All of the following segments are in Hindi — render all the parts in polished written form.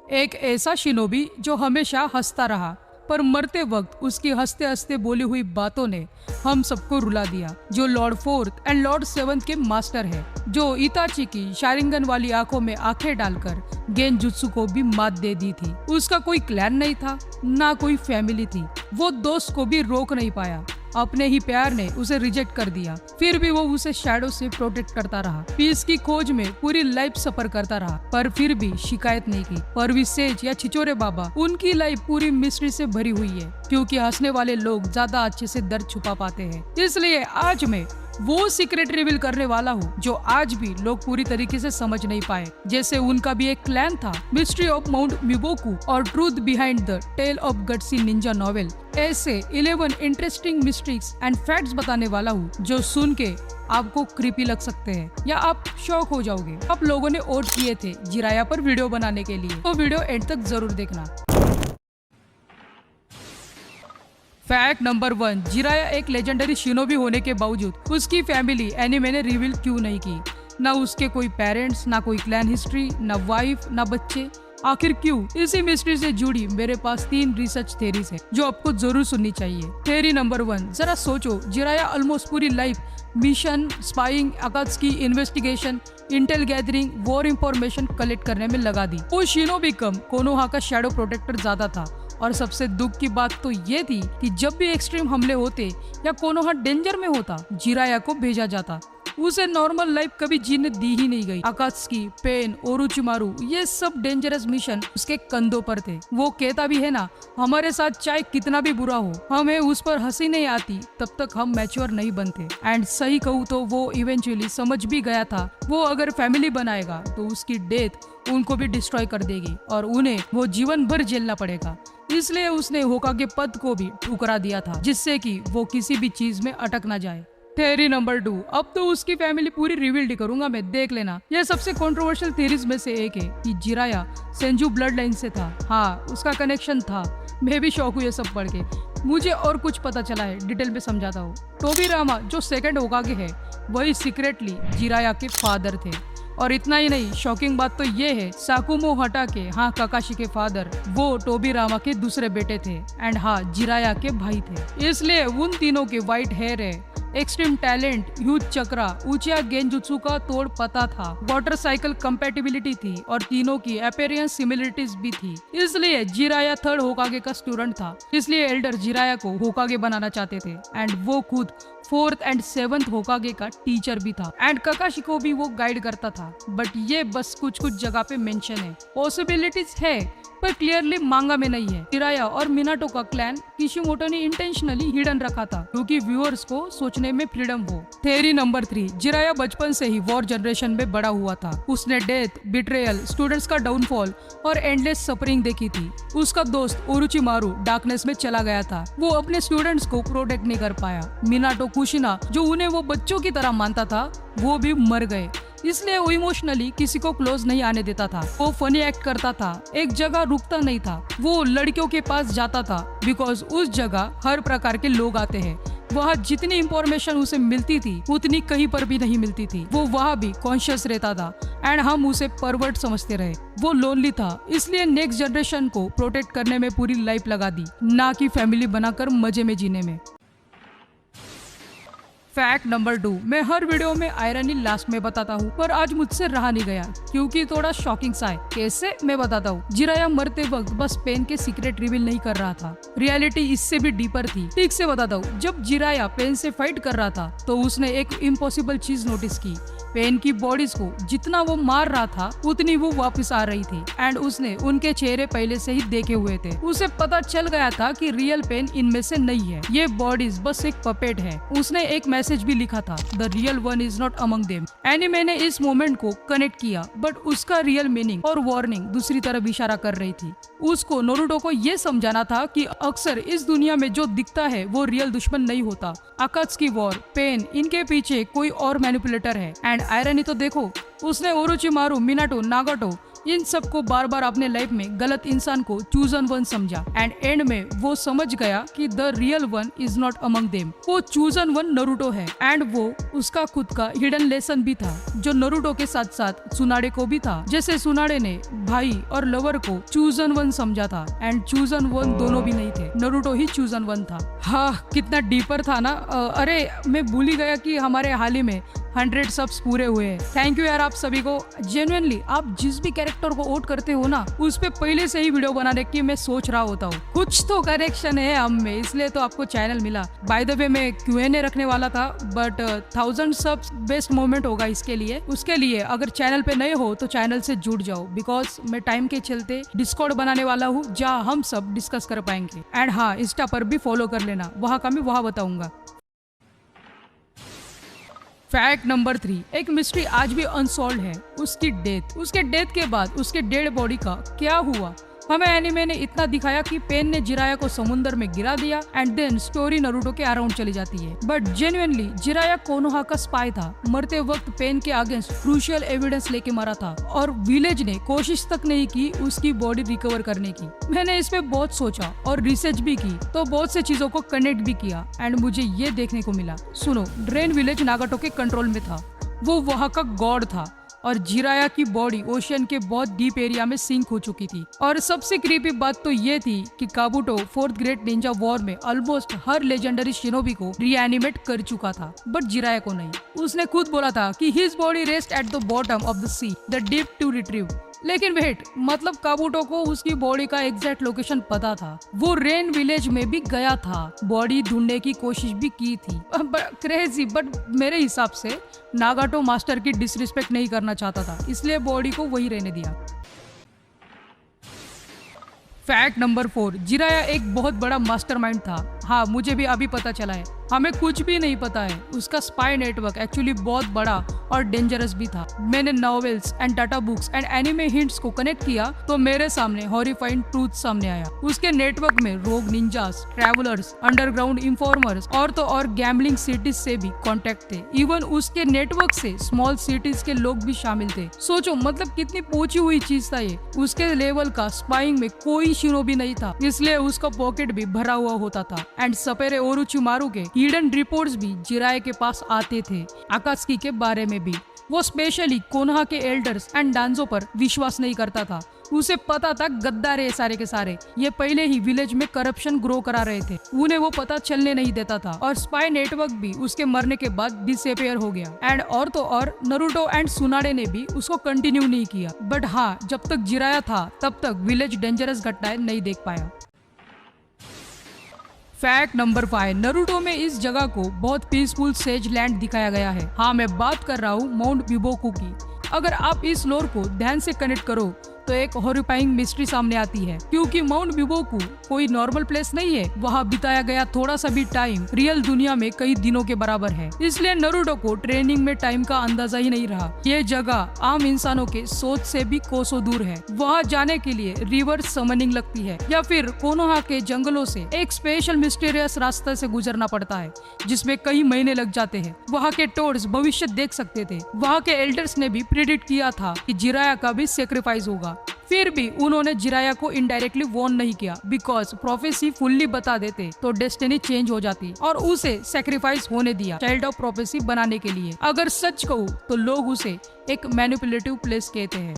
एक ऐसा शिनोबी जो हमेशा हंसता रहा, पर मरते वक्त उसकी हंसते हंसते बोली हुई बातों ने हम सबको रुला दिया। जो Lord fourth and Lord seventh के मास्टर है, जो इताची की शारिंगन वाली आंखों में आंखें डालकर गेंजुत्सु को भी मात दे दी थी। उसका कोई क्लैन नहीं था, ना कोई फैमिली थी। वो दोस्त को भी रोक नहीं पाया। अपने ही प्यार ने उसे रिजेक्ट कर दिया, फिर भी वो उसे शैडो से प्रोटेक्ट करता रहा। पीस की खोज में पूरी लाइफ सफर करता रहा, पर फिर भी शिकायत नहीं की। पर विसेज या छिचोरे बाबा, उनकी लाइफ पूरी मिस्ट्री से भरी हुई है, क्योंकि हंसने वाले लोग ज्यादा अच्छे से दर्द छुपा पाते हैं। इसलिए आज मैं वो सीक्रेट रिवील करने वाला हूँ जो आज भी लोग पूरी तरीके से समझ नहीं पाए। जैसे उनका भी एक क्लैन था, मिस्ट्री ऑफ माउंट मिबोकू और truth behind the tale of gutsy ninja novel. ऐसे 11 इंटरेस्टिंग मिस्ट्रीज एंड फैक्ट्स बताने वाला हूँ जो सुन के आपको क्रीपी लग सकते हैं या आप शॉक हो जाओगे। आप लोगों ने वोट किए थे जिराया पर वीडियो बनाने के लिए, तो वीडियो एंड तक जरूर देखना। फैक्ट नंबर 1, जिराया एक लेजेंडरी शिनोबी होने के बावजूद उसकी फैमिली एनिमे ने रिवील क्यों नहीं की। ना उसके कोई पेरेंट्स, ना कोई क्लैन हिस्ट्री, ना वाइफ, ना बच्चे। आखिर क्यों? इसी मिस्ट्री से जुड़ी मेरे पास 3 रिसर्च थेरीज है जो आपको जरूर सुननी चाहिए। थेरी नंबर 1, जरा सोचो, जिराया ऑलमोस्ट पूरी life mission, spying, अकात्सुकी investigation, Intel gathering, war information collect करने में लगा दी। वो शिनोबी कम कोनोहा का शैडो प्रोटेक्टर ज्यादा था। और सबसे दुख की बात तो ये थी कि जब भी एक्सट्रीम हमले होते या कोनोहा डेंजर में होता, जिराया को भेजा जाता। उसे नॉर्मल लाइफ कभी जीने दी ही नहीं गई। अकात्सुकी, पेन, ओरोचिमारू, ये सब डेंजरस मिशन उसके कंधों पर थे। वो कहता भी है ना, हमारे साथ चाहे कितना भी बुरा हो, हमें उस पर हंसी नहीं आती तब तक हम मैच्योर नहीं बनते। एंड सही कहूँ तो वो इवेंचुअली समझ भी गया था, वो अगर फैमिली बनाएगा तो उसकी डेथ उनको भी डिस्ट्रॉय कर देगी और उन्हें वो जीवन भर झेलना पड़ेगा। इसलिए उसने होकागे पद को भी ठुकरा दिया था, जिससे कि वो किसी भी चीज में अटक ना जाए। थेरी नंबर 2, अब तो उसकी फैमिली पूरी रिवील करूंगा मैं, देख लेना। यह सबसे कंट्रोवर्शियल थेरीज में से एक है कि जिराया सेंजू ब्लड लाइन से था। हाँ, उसका कनेक्शन था। मैं भी शौक हूँ ये सब पढ़ के। मुझे और कुछ पता चला है, डिटेल में समझाता हूँ। टोबिरामा जो सेकंड होकागे है, वही सीक्रेटली जिराया के फादर थे। और इतना ही नहीं, शॉकिंग बात तो ये है, साकुमो हटाके, हाँ काकाशी के फादर, वो टोबिरामा के दूसरे बेटे थे एंड हाँ जिराया के भाई थे। इसलिए उन तीनों के व्हाइट हेयर है, एक्सट्रीम टैलेंट, ह्यूज चक्रा, ऊंचा गेंजुत्सु का तोड़ पता था, वाटर साइकिल कंपैटिबिलिटी थी और तीनों की अपीयरेंस सिमिलरिटीज भी थी। इसलिए जिराया थर्ड होकागे का स्टूडेंट था। इसलिए एल्डर जिराया को होकागे बनाना चाहते थे एंड वो खुद 4th एंड 7th होकागे का टीचर भी था एंड काकाशी को भी वो गाइड करता था। बट ये बस कुछ कुछ जगह पे मेंशन है, पॉसिबिलिटीज है पर क्लियरली मांगा में नहीं है। जिराया और मिनाटो का क्लैन किशिमोटो ने इंटेंशनली हिडन रखा था क्योंकि व्यूअर्स को सोचने में फ्रीडम हो। थेरी नंबर 3, जिराया बचपन से ही वॉर जनरेशन में बड़ा हुआ था। उसने डेथ, बिट्रेयल, स्टूडेंट्स का डाउनफॉल और एंडलेस सफरिंग देखी थी। उसका दोस्त ओरोचिमारू डार्कनेस में चला गया था, वो अपने स्टूडेंट्स को प्रोटेक्ट नहीं कर पाया। मिनाटो कुशिना, जो उन्हें वो बच्चों की तरह मानता था, वो भी मर गए। इसलिए वो इमोशनली किसी को क्लोज नहीं आने देता था। वो फनी एक्ट करता था, एक जगह रुकता नहीं था, वो लड़कियों के पास जाता था बिकॉज उस जगह हर प्रकार के लोग आते हैं। वहाँ जितनी इंफॉर्मेशन उसे मिलती थी उतनी कहीं पर भी नहीं मिलती थी। वो वहाँ भी कॉन्शियस रहता था एंड हम उसे परवर्ट समझते रहे। वो लोनली था, इसलिए नेक्स्ट जनरेशन को प्रोटेक्ट करने में पूरी लाइफ लगा दी, ना कि फैमिली बनाकर मजे में जीने में। फैक्ट नंबर 2, मैं हर वीडियो में आयरनी लास्ट में बताता हूँ, पर आज मुझसे रहा नहीं गया क्योंकि थोड़ा शॉकिंग सा है। कैसे, मैं बताता हूँ। जिराया मरते वक्त बस पेन के सीक्रेट रिवील नहीं कर रहा था, रियलिटी इससे भी डीपर थी। ठीक से बताता हूँ, जब जिराया पेन से फाइट कर रहा था तो उसने एक इम्पॉसिबल चीज नोटिस की। पेन की बॉडीज को जितना वो मार रहा था उतनी वो वापस आ रही थी एंड उसने उनके चेहरे पहले से ही देखे हुए थे। उसे पता चल गया था कि रियल पेन इनमें से नहीं है, ये बॉडीज बस एक पपेट है। उसने एक मैसेज भी लिखा था, the real one is not among them. Anime ने इस मोमेंट को कनेक्ट किया, बट उसका रियल मीनिंग और वार्निंग दूसरी तरफ इशारा कर रही थी। उसको नारुतो को ये समझाना था कि अक्सर इस दुनिया में जो दिखता है वो रियल दुश्मन नहीं होता। अकात्सुकी वॉर, पेन, इनके पीछे कोई और मैनिपुलेटर है। एंड आयरनी तो देखो, उसने ओरोचिमारू, मिनाटो, नागाटो इन सबको बार बार अपने लाइफ में गलत इंसान को चूजन वन समझा एंड एंड में वो समझ गया कि the real one is not among them. वो चूजन वन नरूटो है एंड वो उसका खुद का हिडन लेसन भी था जो नरूटो के साथ साथ सुनाडे को भी था। जैसे सुनाडे ने भाई और लवर को चूजन वन समझा था एंड चूजन वन दोनों भी नहीं थे, नरूटो ही चूजन वन था। हाँ, कितना डीपर था ना। अरे मैं भूल ही गया कि हमारे हाल ही में 100 सब्स पूरे हुए हैं। थैंक यू यार आप सभी को। जेन्युइनली आप जिस भी कैरेक्टर को वोट करते हो ना, उस पे पहले से ही वीडियो बनाने की मैं सोच रहा होता हूँ। कुछ तो कनेक्शन है हम में, इसलिए तो आपको चैनल मिला। बाय द वे मैं Q&A रखने वाला था बट 1000 सब्स बेस्ट मोमेंट होगा इसके लिए। उसके लिए अगर चैनल पे नए हो तो चैनल से जुड़ जाओ बिकॉज मैं टाइम के चलते डिस्कॉर्ड बनाने वाला हूँ जहाँ हम सब डिस्कस कर पाएंगे। एंड हाँ, इंस्टा पर भी फॉलो कर लेना, वहाँ का मैं वहाँ बताऊंगा। फैक्ट नंबर 3, एक मिस्ट्री आज भी अनसॉल्व है, उसकी डेथ। उसके डेथ के बाद उसके डेड बॉडी का क्या हुआ? हमें एनिमे ने इतना दिखाया कि पेन ने जिराया को समुंदर में गिरा दिया एंड देन स्टोरी नरूटो के अराउंड चली जाती है। बट जेन्युइनली जिराया कोनोहा का स्पाई था। मरते वक्त पेन के अगेंस्ट क्रूशियल एविडेंस लेके मरा था और विलेज ने कोशिश तक नहीं की उसकी बॉडी रिकवर करने की। मैंने इस पे बहुत सोचा और रिसर्च भी की तो बहुत से चीजों को कनेक्ट भी किया एंड मुझे ये देखने को मिला। सुनो, ड्रेन विलेज नागाटो के कंट्रोल में था, वो वहाँ का गॉड था और जिराया की बॉडी ओशियन के बहुत डीप एरिया में सिंक हो चुकी थी। और सबसे क्रीपी बात तो ये थी कि काबुटो 4th ग्रेट निंजा वॉर में ऑलमोस्ट हर लेजेंडरी शिनोबी को रीएनिमेट कर चुका था बट जिराया को नहीं। उसने खुद बोला था कि his body rest at the bottom of the sea, the deep to retrieve. लेकिन वेट, मतलब काबुटो को उसकी बॉडी का एग्जैक्ट लोकेशन पता था। वो रेन विलेज में भी गया था, बॉडी ढूंढने की कोशिश भी की थी। क्रेजी, बट मेरे हिसाब से नागाटो मास्टर की डिसरिस्पेक्ट नहीं करना चाहता था, इसलिए बॉडी को वही रहने दिया। फैक्ट नंबर 4, जिराया एक बहुत बड़ा मास्टरमाइंड था। हाँ, मुझे भी अभी पता चला है, हमें कुछ भी नहीं पता है। उसका स्पाई नेटवर्क एक्चुअली बहुत बड़ा और डेंजरस भी था। मैंने novels and data books and anime hints को कनेक्ट किया तो मेरे सामने हॉरिफाइंग ट्रूथ सामने आया। उसके नेटवर्क में रोग निंजास, ट्रैवलर्स, अंडरग्राउंड इन्फॉर्मर्स और तो और गैम्बलिंग सिटीज से भी कॉन्टेक्ट थे। इवन उसके नेटवर्क से स्मॉल सिटीज के लोग भी शामिल थे। सोचो मतलब कितनी पहुंची हुई चीज था ये। उसके लेवल का स्पाइंग में कोई शिनोबी नहीं था, इसलिए उसका पॉकेट भी भरा हुआ होता था। एंड सपेरे ओरुचिमारू के हिडन रिपोर्ट्स भी जिराया के पास आते थे, आकात्सुकी के बारे में भी। वो स्पेशली कोनोहा के एल्डर्स एंड डांजो पर विश्वास नहीं करता था। उसे पता था गद्दार है सारे के सारे, ये पहले ही विलेज में करप्शन ग्रो करा रहे थे, उन्हें वो पता चलने नहीं देता था। और स्पाई नेटवर्क भी उसके मरने के बाद डिसअपियर हो गया। एंड और तो और नरूटो एंड सुनाडे ने भी उसको कंटिन्यू नहीं किया। बट हाँ, जब तक जिराया था तब तक विलेज डेंजरस घटनाएं नहीं देख पाया। फैक्ट नंबर 5, नरूटो में इस जगह को बहुत पीसफुल सेज लैंड दिखाया गया है। हाँ, मैं बात कर रहा हूँ माउंट बिबोकू की। अगर आप इस लोर को ध्यान से कनेक्ट करो तो एक हॉरिफाइंग मिस्ट्री सामने आती है, क्योंकि माउंट बिबोकू कोई नॉर्मल प्लेस नहीं है। वहाँ बिताया गया थोड़ा सा भी टाइम रियल दुनिया में कई दिनों के बराबर है। इसलिए नरूटो को ट्रेनिंग में टाइम का अंदाजा ही नहीं रहा। ये जगह आम इंसानों के सोच से भी कोसों दूर है। वहाँ जाने के लिए रिवर समनिंग लगती है या फिर कोनोहा के जंगलों से एक स्पेशल मिस्टीरियस रास्ते से गुजरना पड़ता है जिसमें कई महीने लग जाते हैं। वहाँ के टोर्स भविष्य देख सकते थे। वहाँ के एल्डर्स ने भी प्रिडिक्ट किया था कि जिराया का भी सेक्रीफाइस होगा। फिर भी उन्होंने जिराया को इनडायरेक्टली वॉर्न नहीं किया बिकॉज प्रोफेसी फुल्ली बता देते तो डेस्टिनी चेंज हो जाती और उसे सेक्रीफाइस होने दिया चाइल्ड ऑफ प्रोफेसी बनाने के लिए। अगर सच कहूँ तो लोग उसे एक मैनिपुलेटिव प्लेस कहते हैं।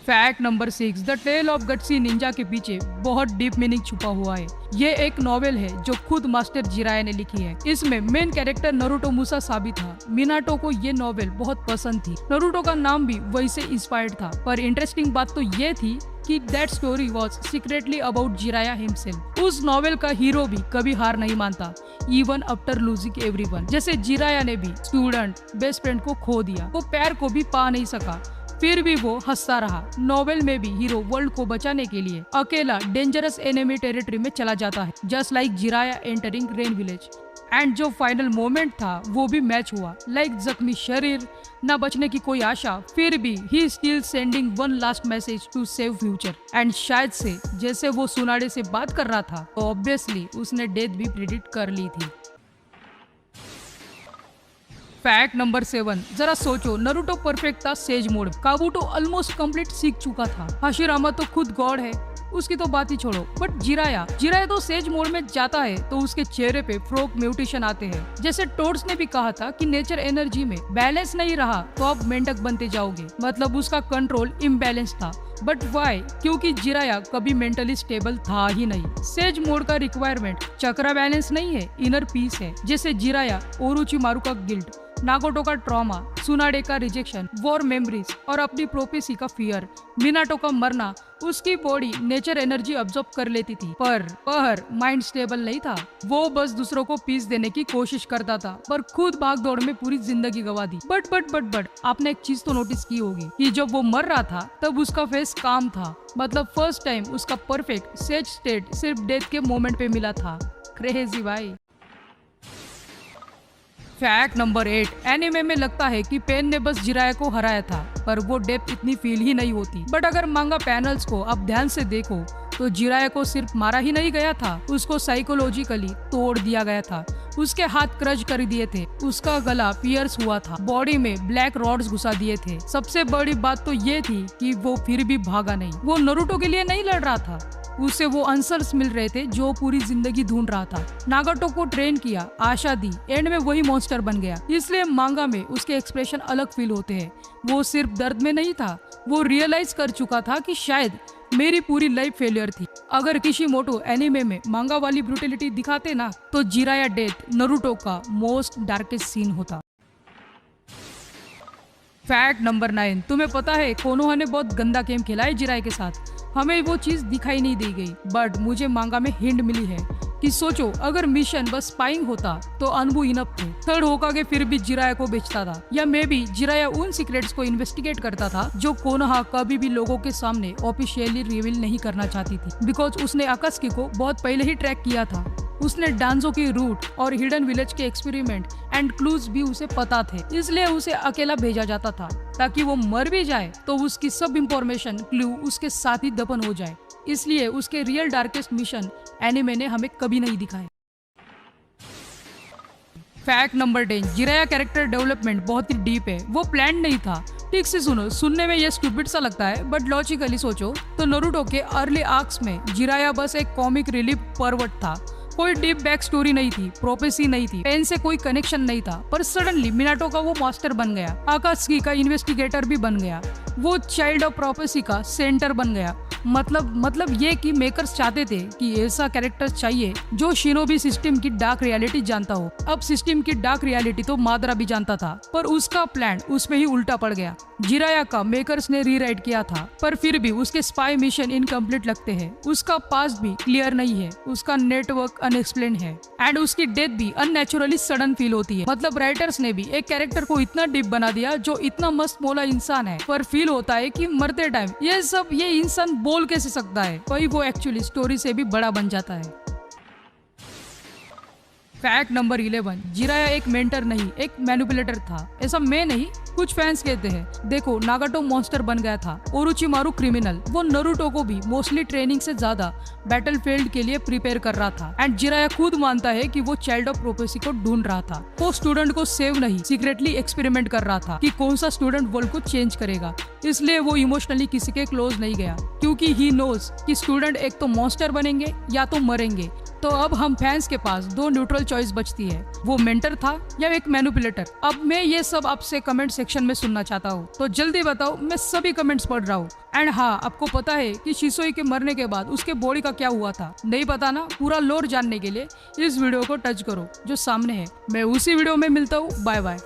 Fact number 6, the tale of gutsy ninja के पीछे बहुत डीप मीनिंग छुपा हुआ है। ये एक नॉवेल है जो खुद मास्टर जिराया ने लिखी है। इसमें मेन कैरेक्टर नरूटो मुसासाबी था। मिनाटो को ये नॉवेल बहुत पसंद थी। नरूटो का नाम भी वही से इंस्पायर्ड था। पर इंटरेस्टिंग बात तो ये थी कि that story was secretly about Jiraiya himself. उस नॉवेल का हीरो भी कभी हार नहीं मानता, इवन आफ्टर लूजिंग एवरीवन। जैसे जिराया ने भी स्टूडेंट बेस्ट फ्रेंड को खो दिया, वो पैर को भी पा नहीं सका, फिर भी वो हंसता रहा। नॉवेल में भी हीरो वर्ल्ड को बचाने के लिए अकेला डेंजरस एनिमी टेरिटरी में चला जाता है, just like Jiraiya entering rain village. And जो फाइनल मोमेंट था वो भी मैच हुआ, लाइक जख्मी शरीर, न बचने की कोई आशा, फिर भी he still sending one last message to save future. And शायद से जैसे वो सुनाडे से बात कर रहा था तो ऑब्वियसली उसने डेथ भी प्रिडिक्ट कर ली थी। फैक्ट नंबर 7, जरा सोचो, नरूटो परफेक्ट था सेज मोड, काबूटो ऑलमोस्ट कंप्लीट सीख चुका था, हाशिरामा तो खुद गॉड है, उसकी तो बात ही छोड़ो। बट जिराया तो सेज मोड में जाता है तो उसके चेहरे पे फ्रोक म्यूटेशन आते हैं। जैसे टोड्स ने भी कहा था कि नेचर एनर्जी में बैलेंस नहीं रहा तो आप मेंढक बनते जाओगे, मतलब उसका कंट्रोल इम्बैलेंस था। But why? क्योंकि जिराया कभी मेंटली स्टेबल था ही नहीं। सेज मोड का रिक्वायरमेंट चक्रा बैलेंस नहीं है, इनर पीस है। जैसे जिराया ओरोचिमारू का गिल्ट, नागोटो का ट्रॉमा, सुनाडे का रिजेक्शन, वॉर मेमोरीज और अपनी प्रोपेसी का फियर, मिनाटो का मरना, उसकी बॉडी नेचर एनर्जी अब्सॉर्ब कर लेती थी पर माइंड स्टेबल नहीं था। वो बस दूसरों को पीस देने की कोशिश करता था पर खुद भाग दौड़ में पूरी जिंदगी गवा दी। बट आपने एक चीज तो नोटिस की होगी कि जब वो मर रहा था तब उसका फेस काम था, मतलब फर्स्ट टाइम उसका परफेक्ट सेज स्टेट सिर्फ डेथ के मोमेंट पे मिला था। क्रेजी भाई। फैक्ट नंबर 8, एनिमे में लगता है कि पेन ने बस जिराया को हराया था पर वो डेप्थ इतनी फील ही नहीं होती। बट अगर मांगा पैनल्स को आप ध्यान से देखो तो जिराया को सिर्फ मारा ही नहीं गया था, उसको साइकोलॉजिकली तोड़ दिया गया था। उसके हाथ क्रश कर दिए थे, उसका गला पियर्स हुआ था, बॉडी में ब्लैक रॉड्स घुसा दिए थे। सबसे बड़ी बात तो ये थी कि वो फिर भी भागा नहीं। वो नरूटो के लिए नहीं लड़ रहा था, उसे वो आंसर्स मिल रहे थे जो पूरी जिंदगी ढूंढ रहा था। नागाटो को ट्रेन किया, आशा दी, एंड में वही मॉन्स्टर बन गया। इसलिए मांगा में उसके एक्सप्रेशन अलग फील होते हैं। वो सिर्फ दर्द में नहीं था, वो रियलाइज कर चुका था कि शायद मेरी पूरी लाइफ फेलियर थी। अगर किशिमोटो एनिमे में मांगा वाली ब्रूटलिटी दिखाते ना तो जिराया डेथ नरूटो का मोस्ट डार्केस्ट सीन होता। फैक्ट नंबर 9, तुम्हें पता है कोनोहा ने बहुत गंदा गेम खेला है जिराया के साथ। हमें वो चीज दिखाई नहीं दी गई बट मुझे मांगा में हिंट मिली है कि सोचो अगर मिशन बस स्पाइंग होता तो अनबू इनफ थे। थर्ड होकागे फिर भी जिराया को बेचता था, या मे बी जिराया उन सीक्रेट्स को इन्वेस्टिगेट करता था जो कोनोहा कभी भी लोगों के सामने ऑफिशियली रिवील नहीं करना चाहती थी। बिकॉज उसने अकात्सुकी को बहुत पहले ही ट्रैक किया था। उसने डांजो की रूट और हिडन विलेज के एक्सपेरिमेंट एंड क्लूज भी उसे पता थे, इसलिए उसे अकेला भेजा जाता था ताकि वो मर भी जाए तो उसकी सब इंफॉर्मेशन क्लू उसके साथ ही दफन हो जाए। इसलिए उसके रियल डार्केस्ट मिशन एनिमे ने हमें कभी नहीं दिखाए। Fact number 10, Jiraiya character development बहुत ही डीप है, वो प्लान नहीं था। ठीक से सुनो, सुनने में ये स्टूपिड सा लगता है बट लॉजिकली सोचो तो नरूटो के अर्ली आर्क्स में जिराया बस एक कॉमिक रिलीफ परवट था। कोई डीप बैक स्टोरी नहीं थी, प्रोपेसी नहीं थी, पेन से कोई कनेक्शन नहीं था। पर सडनली मिनाटो का वो मास्टर बन गया, अकात्सुकी का इन्वेस्टिगेटर भी बन गया, वो चाइल्ड ऑफ प्रोपेसी का सेंटर बन गया। मतलब ये कि मेकर्स चाहते थे कि ऐसा कैरेक्टर चाहिए जो शिनोबी सिस्टम की डार्क रियलिटी जानता हो। अब सिस्टम की डार्क रियलिटी तो मादरा भी जानता था पर उसका प्लान उसमें ही उल्टा पड़ गया। जिराया का मेकर्स ने रीराइट किया था पर फिर भी उसके स्पाई मिशन इनकम्प्लीट लगते हैं। उसका पास्ट भी क्लियर नहीं है, उसका नेटवर्क अनएक्सप्लेन है एंड उसकी डेथ भी अननेचुरली सडन फील होती है। मतलब राइटर्स ने भी एक कैरेक्टर को इतना डीप बना दिया जो इतना मस्त मोला इंसान है पर फील होता है कि मरते टाइम ये इंसान बोल कैसे सकता है, वही वो एक्चुअली स्टोरी से भी बड़ा बन जाता है। फैक्ट नंबर 11, जिराया एक मेंटर नहीं एक मैनिपुलेटर था। ऐसा मैं नहीं, कुछ फैंस कहते हैं। देखो नागाटो मॉन्स्टर बन गया था, ओरोचिमारू क्रिमिनल, वो नरूटो को भी मोस्टली ट्रेनिंग से ज्यादा बैटलफील्ड के लिए प्रिपेयर कर रहा था एंड जिराया खुद मानता है कि वो चाइल्ड ऑफ प्रोपेसी को ढूंढ रहा था। वो स्टूडेंट को सेव नहीं सीक्रेटली एक्सपेरिमेंट कर रहा था कि कौन सा स्टूडेंट वर्ल्ड को चेंज करेगा। इसलिए वो इमोशनली किसी के क्लोज नहीं गया क्योंकि ही नोज कि स्टूडेंट एक तो मॉन्स्टर बनेंगे या तो मरेंगे। तो अब हम फैंस के पास दो न्यूट्रल चॉइस बचती है, वो मेंटर था या एक मैनिपुलेटर। अब मैं ये सब आपसे कमेंट सेक्शन में सुनना चाहता हूँ, तो जल्दी बताओ, मैं सभी कमेंट्स पढ़ रहा हूँ। एंड हाँ, आपको पता है कि शिसोई के मरने के बाद उसके बॉडी का क्या हुआ था? नहीं पता ना? पूरा लोर जानने के लिए इस वीडियो को टच करो जो सामने है। मैं उसी वीडियो में मिलता हूँ। Bye bye.